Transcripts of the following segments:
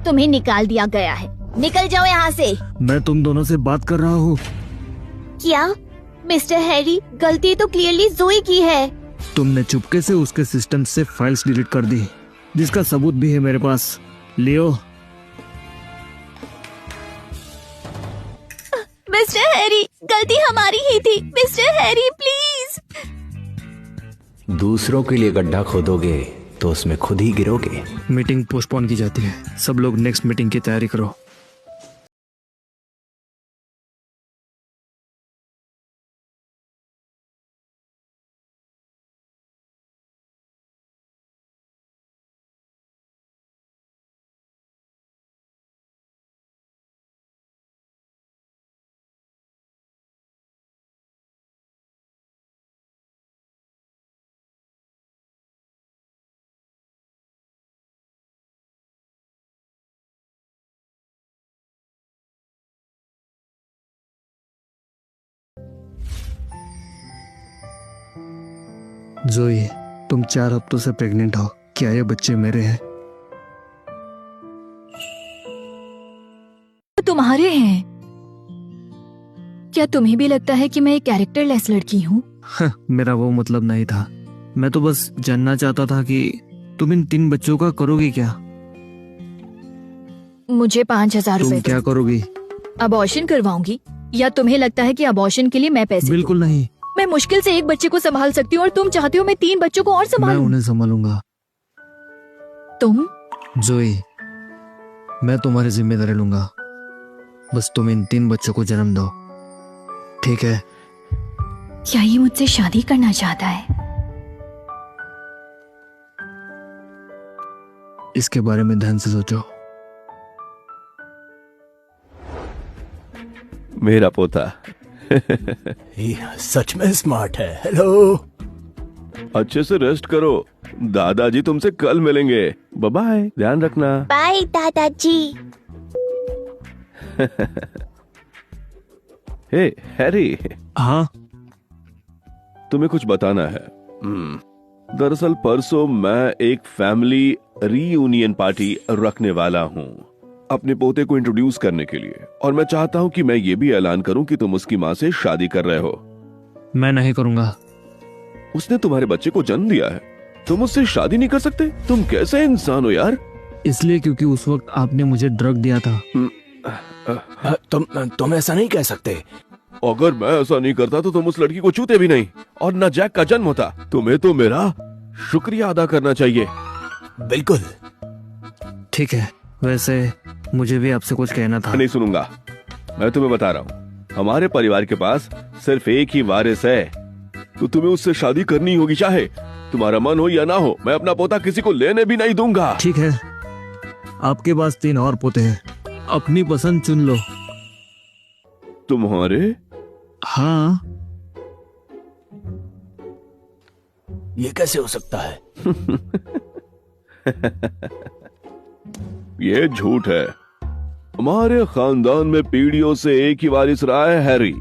तुम्हें निकाल दिया गया है। निकल जाओ यहाँ से। मैं तुम दोनों से बात कर रहा हूँ। क्या मिस्टर हैरी, गलती तो क्लियरली ज़ोई की है। तुमने चुपके से उसके सिस्टम से फाइल्स डिलीट कर दी, जिसका सबूत भी है मेरे पास। लियो। मिस्टर हैरी, गलती हमारी ही थी। Mister Harry please. दूसरों के लिए गड्ढा खोदोगे तो उसमें खुद ही गिरोगे। मीटिंग पोस्टपोन की जाती है। सब लोग नेक्स्ट मीटिंग की तैयारी करो। जोई, तुम 4 हफ्तों से प्रेग्नेंट हो। क्या ये बच्चे मेरे हैं? तुम्हारे हैं। क्या तुम्हें भी लगता है कि मैं एक कैरेक्टरलेस लड़की हूँ? मेरा वो मतलब नहीं था। मैं तो बस जानना चाहता था कि तुम इन 3 बच्चों का करोगी क्या? मुझे 5,000 तुम रुपए क्या करोगी? अबॉर्शन करवाऊंगी। या तुम्हें लगता है कि अबॉर्शन के लिए मैं पैसे बिल्कुल नहीं। मैं मुश्किल से एक बच्चे को संभाल सकती हूँ और तुम चाहती हो मैं 3 बच्चों को और मैं संभालूं? उन्हें संभालूंगा। तुम? जोई, मैं तुम्हारी जिम्मेदारी लूंगा। बस तुम इन 3 बच्चों को जन्म दो, ठीक है? क्या ये मुझसे शादी करना चाहता है? इसके बारे में ध्यान से सोचो। मेरा पोता ये सच में स्मार्ट है। हेलो। अच्छे से रेस्ट करो। दादाजी तुमसे कल मिलेंगे। बाय बाय, ध्यान रखना। बाय दादाजी। हे हैरी, हाँ, तुम्हें कुछ बताना है। दरअसल परसों मैं एक फैमिली रीयूनियन पार्टी रखने वाला हूँ अपने पोते को इंट्रोड्यूस करने के लिए, और मैं चाहता हूँ कि मैं ये भी ऐलान करूँ कि तुम उसकी माँ से शादी कर रहे हो। मैं नहीं करूंगा। उसने तुम्हारे बच्चे को जन्म दिया है, तुम उससे शादी नहीं कर सकते? तुम कैसे इंसान हो यार? इसलिए क्योंकि उस वक्त आपने मुझे ड्रग दिया था। तुम ऐसा नहीं कह सकते। अगर मैं ऐसा नहीं करता तो तुम उस लड़की को छूते भी नहीं और न जैक का जन्म होता। तुम्हें तो मेरा शुक्रिया अदा करना चाहिए। बिल्कुल। ठीक है, वैसे मुझे भी आपसे कुछ कहना था। नहीं सुनूंगा। मैं तुम्हें बता रहा हूँ, हमारे परिवार के पास सिर्फ एक ही वारिस है, तो तुम्हें उससे शादी करनी होगी, चाहे तुम्हारा मन हो या ना हो। मैं अपना पोता किसी को लेने भी नहीं दूंगा। ठीक है, आपके पास 3 और पोते हैं, अपनी पसंद चुन लो। तुम्हारे? हाँ। ये कैसे हो सकता है? ये झूठ है। हमारे खानदान में पीढ़ियों से एक ही वारिस रहा है, हैरी।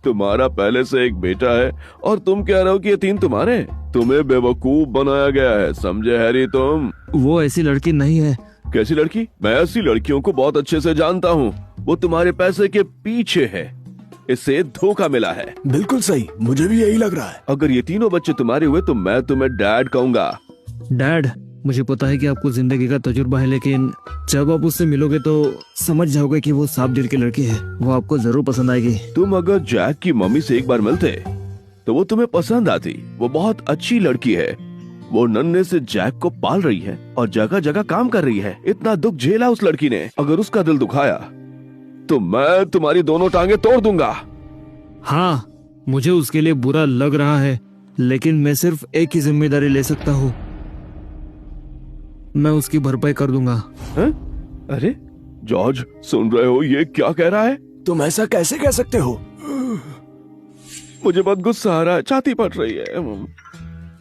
तुम्हारा पहले से एक बेटा है और तुम कह रहे हो कि ये 3 तुम्हारे? तुम्हें बेवकूफ बनाया गया है, समझे हैरी तुम? वो ऐसी लड़की नहीं है। कैसी लड़की? मैं ऐसी लड़कियों को बहुत अच्छे से जानता हूँ। वो तुम्हारे पैसे के पीछे है, इससे धोखा मिला है। बिल्कुल सही, मुझे भी यही लग रहा है। अगर ये तीनों बच्चे तुम्हारे हुए तो मैं तुम्हें डैड कहूंगा। डैड, मुझे पता है कि आपको जिंदगी का तजुर्बा है, लेकिन जब आप उससे मिलोगे तो समझ जाओगे कि वो साफ दिल की लड़की है। वो आपको जरूर पसंद आएगी। तुम अगर जैक की मम्मी से एक बार मिलते तो वो तुम्हें पसंद आती। वो बहुत अच्छी लड़की है। वो नन्हे से जैक को पाल रही है और जगह जगह काम कर रही है। इतना दुख झेला उस लड़की ने। अगर उसका दिल दुखाया तो मैं तुम्हारी दोनों टांगे तोड़ दूंगा। हाँ, मुझे उसके लिए बुरा लग रहा है, लेकिन मैं सिर्फ एक ही जिम्मेदारी ले सकता हूँ। मैं उसकी भरपाई कर दूंगा। है? अरे जॉर्ज, सुन रहे हो ये क्या कह रहा है? तुम ऐसा कैसे कह सकते हो? मुझे बहुत गुस्सा आ रहा है, छाती फट रही है।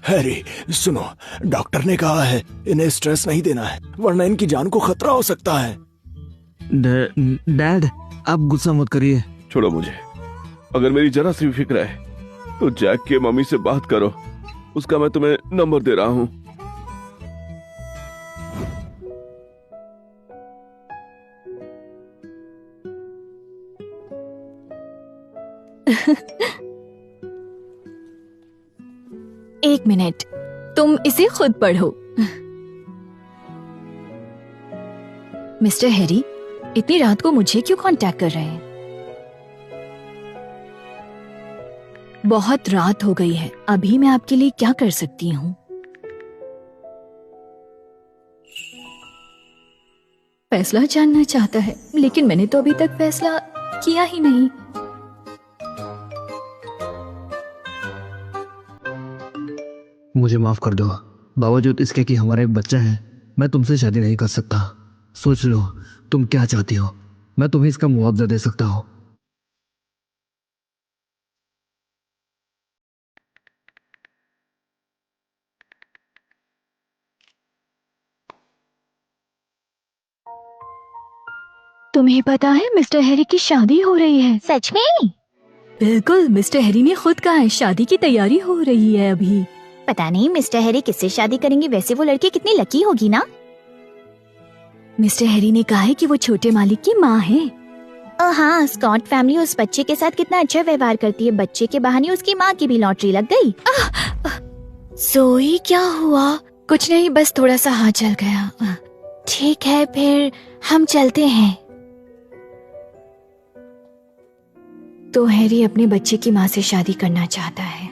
हैरी सुनो, डॉक्टर ने कहा है इन्हें स्ट्रेस नहीं देना है, वरना इनकी जान को खतरा हो सकता है। डैड, आप गुस्सा मत करिए। छोड़ो मुझे। अगर मेरी जरा सी फिक्र है तो जैक के मम्मी से बात करो। उसका मैं तुम्हें नंबर दे रहा हूँ। एक मिनट, तुम इसे खुद पढ़ो। मिस्टर हैरी, इतनी रात को मुझे क्यों कांटेक्ट कर रहे हैं? बहुत रात हो गई है, अभी मैं आपके लिए क्या कर सकती हूँ? फैसला जानना चाहता है, लेकिन मैंने तो अभी तक फैसला किया ही नहीं। मुझे माफ कर दो। बावजूद इसके कि हमारा एक बच्चा है, मैं तुमसे शादी नहीं कर सकता। सोच लो तुम क्या चाहती हो, मैं तुम्हें इसका मुआवजा दे सकता हूँ। तुम्हें पता है मिस्टर हैरी की शादी हो रही है? सच में? बिल्कुल, मिस्टर हैरी ने खुद कहा है शादी की तैयारी हो रही है अभी। पता नहीं मिस्टर हैरी किससे शादी करेंगे, वैसे वो लड़की कितनी लकी होगी ना। मिस्टर हैरी ने कहा है कि वो छोटे मालिक की माँ है। हाँ, स्कॉट फैमिली उस बच्चे के साथ कितना अच्छा व्यवहार करती है। बच्चे के बहाने उसकी माँ की भी लॉटरी लग गई। सोई, क्या हुआ? कुछ नहीं, बस थोड़ा सा हाथ जल गया। ठीक है, फिर हम चलते हैं। तो हैरी अपने बच्चे की माँ से शादी करना चाहता है।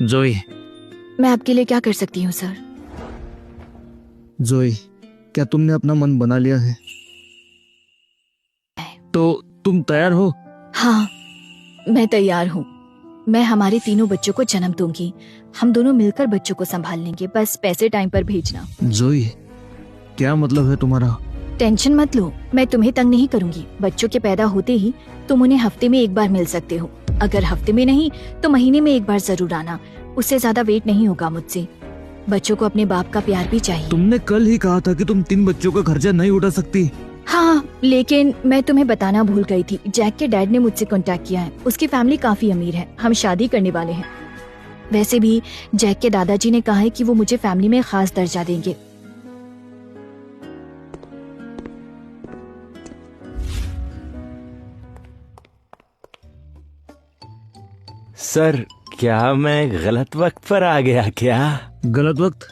जोई, मैं आपके लिए क्या कर सकती हूँ सर? जोई, क्या तुमने अपना मन बना लिया है? तो तुम तैयार हो? हाँ, मैं तैयार हूँ। मैं हमारे तीनों बच्चों को जन्म दूंगी। हम दोनों मिलकर बच्चों को संभाल लेंगे, बस पैसे टाइम पर भेजना। जोई, क्या मतलब है तुम्हारा? टेंशन मत लो, मैं तुम्हें तंग नहीं करूंगी। बच्चों के पैदा होते ही तुम उन्हें हफ्ते में एक बार मिल सकते हो। अगर हफ्ते में नहीं तो महीने में एक बार जरूर आना। उससे ज्यादा वेट नहीं होगा मुझसे। बच्चों को अपने बाप का प्यार भी चाहिए। तुमने कल ही कहा था कि तुम 3 बच्चों का खर्चा नहीं उठा सकती। हाँ, लेकिन मैं तुम्हें बताना भूल गई थी। जैक के डैड ने मुझसे कांटेक्ट किया है। उसकी फैमिली काफी अमीर है, हम शादी करने वाले हैं। वैसे भी जैक के दादाजी ने कहा है कि वो मुझे फैमिली में खास दर्जा देंगे। सर, क्या मैं गलत वक्त पर आ गया क्या? गलत वक्त?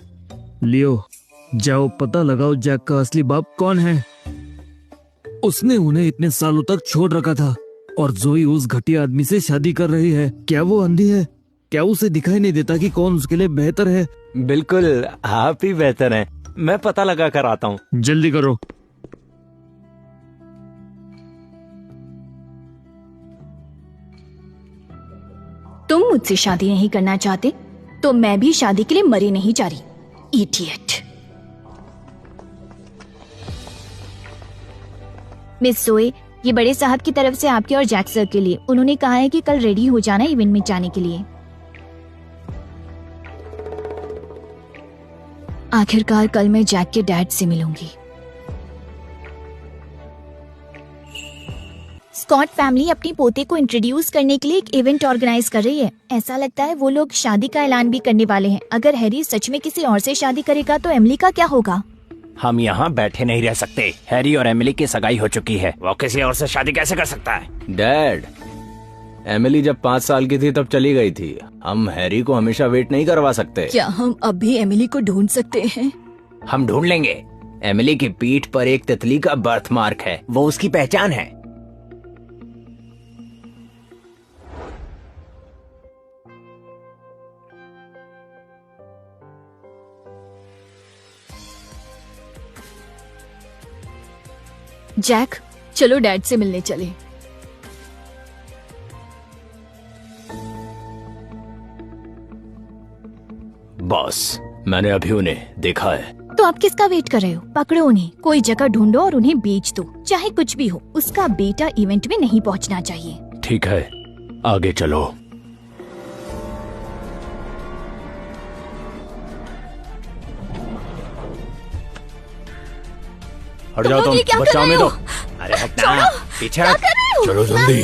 लियो, जाओ पता लगाओ जैक का असली बाप कौन है। उसने उन्हें इतने सालों तक छोड़ रखा था और जोई उस घटिया आदमी से शादी कर रही है। क्या वो अंधी है? क्या उसे दिखाई नहीं देता कि कौन उसके लिए बेहतर है? बिल्कुल, आप ही बेहतर हैं। मैं पता लगा कर आता हूँ। जल्दी करो। तुम मुझसे शादी नहीं करना चाहते तो मैं भी शादी के लिए मरी नहीं जा रही। इडियट। मिस जोए, ये बड़े साहब की तरफ से आपके और जैक सर के लिए। उन्होंने कहा है कि कल रेडी हो जाना इवेंट में जाने के लिए। आखिरकार कल मैं जैक के डैड से मिलूंगी। स्कॉट फैमिली अपनी पोते को इंट्रोड्यूस करने के लिए एक इवेंट ऑर्गेनाइज कर रही है। ऐसा लगता है वो लोग शादी का ऐलान भी करने वाले हैं। अगर हैरी सच में किसी और से शादी करेगा तो एमिली का क्या होगा? हम यहाँ बैठे नहीं रह सकते। हैरी और एमिली की सगाई हो चुकी है, वो किसी और से शादी कैसे कर सकता है? डैड, एमिली जब 5 साल की थी तब चली गई थी। हम हैरी को हमेशा वेट नहीं करवा सकते। क्या हम अब भी एमिली को ढूंढ सकते हैं? हम ढूंढ लेंगे। एमिली की पीठ पर एक तितली का बर्थ मार्क है, वो उसकी पहचान है। जैक, चलो डैड से मिलने चले। बॉस, मैंने अभी उन्हें देखा है। तो आप किसका वेट कर रहे हो? पकड़ो उन्हें, कोई जगह ढूंढो और उन्हें बेच दो। चाहे कुछ भी हो, उसका बेटा इवेंट में नहीं पहुंचना चाहिए। ठीक है, आगे चलो। हट जाओ तुम, ये क्या कर बच्चा रहे में हो? दो। अरे हटना, पीछे हट। चलो जल्दी।